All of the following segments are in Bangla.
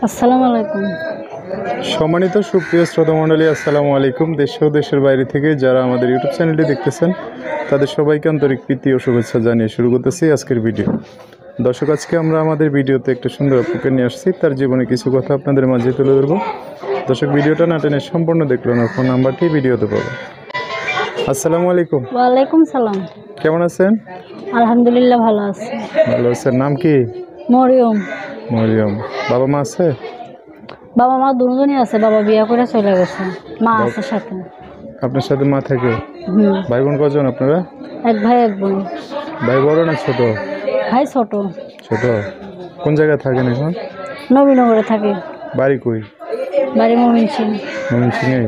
আসসালামু আলাইকুম। সম্মানিত সুপ্রিয় শ্রোতা মণ্ডলী, আসসালামু আলাইকুম। দেশ ও দেশের বাইরে থেকে যারা আমাদের ইউটিউব চ্যানেলটি দেখতেছেন তাদের সবাইকে আন্তরিক প্রীতি ও শুভেচ্ছা জানিয়ে শুরু করতেছি আজকের ভিডিও। দর্শক, আজকে আমরা আমাদের ভিডিওতে একটা সুন্দর আপুকে নিয়ে আসছি, তার জীবনে কিছু কথা আপনাদের মাঝে তুলে ধরবো। দর্শক, ভিডিওটা না টেনে সম্পূর্ণ দেখলো না, ফোন নাম্বারটি ভিডিওতে পাবো। আসসালামু আলাইকুম। ওয়ালাইকুম সালাম। কেমন আছেন? আলহামদুলিল্লাহ ভালো আছি। ভালো আছেন। নাম কি? মরিয়ম। মরিয়ম। বাবা মা আছে? বাবা মা দুজনই আছে, বাবা বিয়ে করে চলে গেছে, মা আছে সাথে। আপনার সাথে মা থাকে? হুম। ভাই বোন কজন আপনারা? এক ভাই এক বোন। ভাই বড় না ছোট? ভাই ছোট। ছোট। কোন জায়গায় থাকেন এখন? নবীনগরে থাকে। বাড়ি কই? বাড়ি ময়মনসিং। ময়মনসিংহে।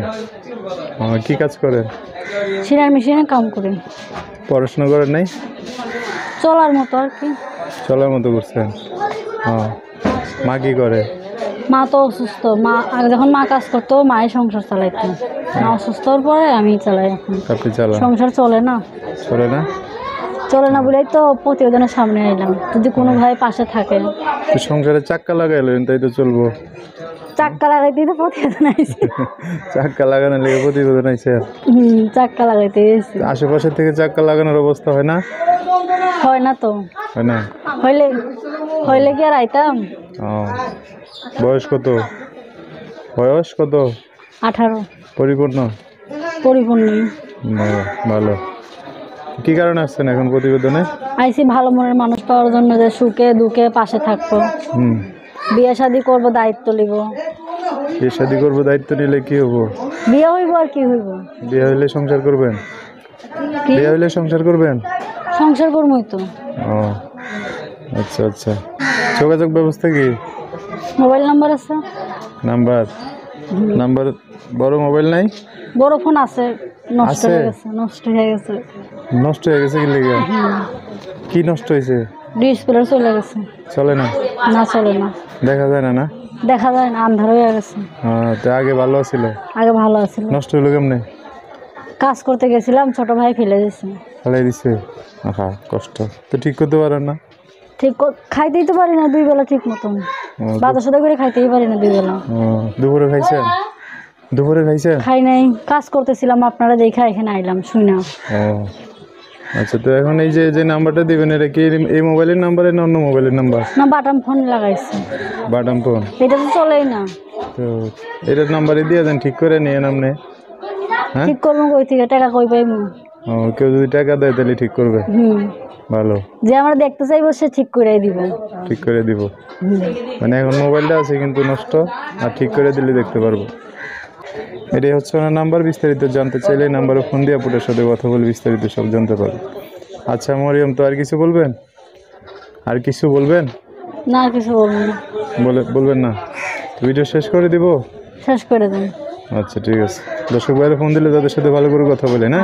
কি কাজ করেন? সিলার মেশিনে কাম করে। পড়াশোনা করেন নাই? চলার মতো আর কি। চলার মতো করছেন। মা কি করে? মা তো অসুস্থ, মা আগে যখন মা কাজ করতো মায়ের সংসার চালাইতো, মা অসুস্থ হওয়ার পরে আমি চালাই এখন। আপনি চালান? সংসার চলে না। চলে না? চলে না বলেই তো প্রতিবেদনের সামনে আইলাম, যদি কোনো ভাই পাশে থাকে। তো সংসারে চাক্কা লাগাইলেন, তাই তো চলবো। চাক্কা লাগাইতে তো প্রতিবেদন আইছে। চাক্কা লাগানোর লেগে প্রতিবেদন আইছে? চাক্কা লাগাইতে গেছি। আশেপাশে থেকে চাক্কা লাগানোর অবস্থা হয় না? হয় না তো। হয় না? হইলে হইলে কি আর আইতাম। বয়স কত? বয়স কত? 18। পরিপূর্ণ? পরিপূর্ণ। ভালো। কি কারণে আসছেন এখন প্রতিবেদনে? আইসি ভালো মনের মানুষ পাওয়ার জন্য, যে সুখে দুঃখে পাশে থাকবো। বিয়ে শাদি করবো, দায়িত্ব নিব। বিয়ে শাদি করবো, দায়িত্ব নিলে কি হবো? বিয়ে হইব আর কি হইব। বিয়ে হইলে সংসার করবেন? বিয়ে হইলে সংসার করবেন? সংসার করবোই তো। আচ্ছা আচ্ছা। যোগাযোগ ব্যবস্থা কি? মোবাইল নাম্বার আছে। নাম্বার? বড় মোবাইল নাই? বড় ফোন আছে, নষ্ট হয়ে গেছে। নষ্ট হয়ে গেছে কি লেগে? কি নষ্ট হয়েছে? ডিসপ্লে চলে গেছে। চলে না? না চলে না। দেখা যায় না? না দেখা যায় না, আন্ধার হয়ে গেছে। তো আগে ভালো ছিল? আগে ভালো আছিল। নষ্ট হলো কেমনে? কাজ করতে গেছিলাম, ছোট ভাই ফেলে দিয়েছে। ফেলাই দিছে? কষ্ট তো। ঠিক করতে পারেন না? ঠিক খাইতেই তো পারি না দুই বেলা ঠিক মতন। বাজার সদা করে খাইতেই পারি না দুই বেলা। দুপুরে খাইছেন? দুপুরে খাইছেন? খাই নাই, কাজ করতেছিলাম, আপনারা দেখা এখানে আইলাম শুই না। আচ্ছা, তো এখন এই যে নাম্বারটা দিবেন, এটা কি এই মোবাইলের নাম্বার না অন্য মোবাইলের নাম্বার? না, বাটাম ফোন লাগাইছে। বাটাম ফোন? এটা তো চলেই না। তো এটার নাম্বারে দিয়ে দেন, ঠিক করে নিয়ে নামনে। ঠিক করবো কই থেকে, টাকা কই পাইবো? কেউ যদি টাকা দেয় তাহলে ঠিক করবে। ভালো। যে আমরা দেখতে চাইবো সে ঠিক করে দিব। ঠিক করে দিব? মানে এখন মোবাইলটা আছে কিন্তু নষ্ট, আর ঠিক করে দিলে দেখতে পারবো। এটাই হচ্ছে ওনার নাম্বার। বিস্তারিত জানতে চাইলে নাম্বারে ফোন দিয়ে আপুটার সাথে কথা বলে বিস্তারিত সব জানতে পারবো। আচ্ছা মরিয়ম, তো আর কিছু বলবেন? আর কিছু বলবেন? না, আর কিছু বলবো না। বলবেন না? ভিডিও শেষ করে দিব? শেষ করে দেন। আচ্ছা ঠিক আছে। দর্শক ভাইরা ফোন দিলে তাদের সাথে ভালো করে কথা বলেন।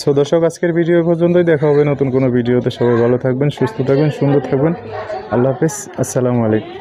সো দর্শক, আজকের ভিডিও পর্যন্তই। দেখা হবে নতুন কোনো ভিডিওতে। সবাই ভালো থাকবেন, সুস্থ থাকবেন, সুন্দর থাকবেন। আল্লাহ হাফেজ। আসসালামু আলাইকুম।